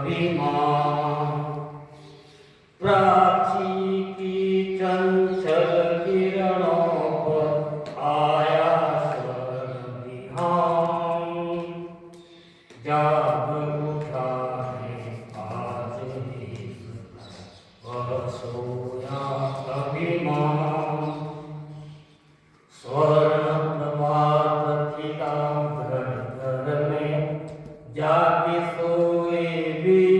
अभिमान। प्राची की चंचल किरणों पर आया स्वर्ण विहान। जाग उठा है आज देश, वह सोया अभिमान। स्वर्ण प्रभात खिला घर घर में, जाके सोए वीर।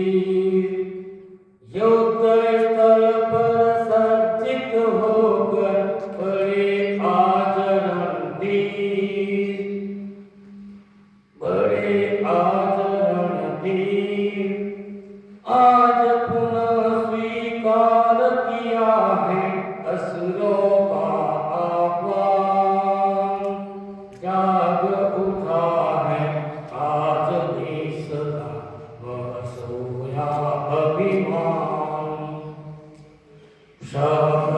युद्ध स्थल पर सज्जित होकर बड़े आज रणधीर। बड़े आज रणधीर। आज पुनः स्वीकार किया है असुरों का आह्वान। जाग उठा है आज देश का, वह सोया अभिमान। शहर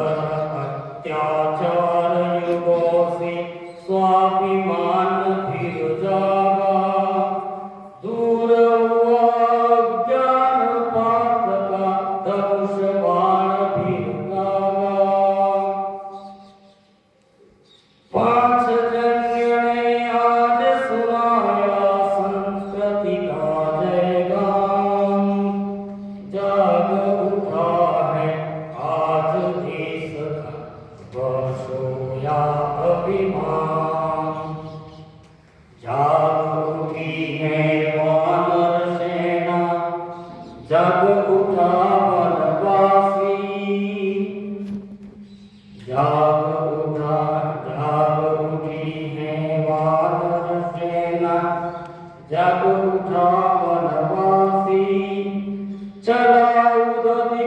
अत्याचार युगों से स्वाभिमान फिर जागा। दूर हुआ ज्ञान पात का, धनुष बाण फिर लागा। पांच जन्य ने आज सुनाया संस्कृति का जयगान। जाग उठा है आज देश का, वह सोया अभिमान। जाग उठी है वानर सेना, जग उठा वनवासी। जाग उठी है वानर सेना, जग उठा वनवासी। चला उदय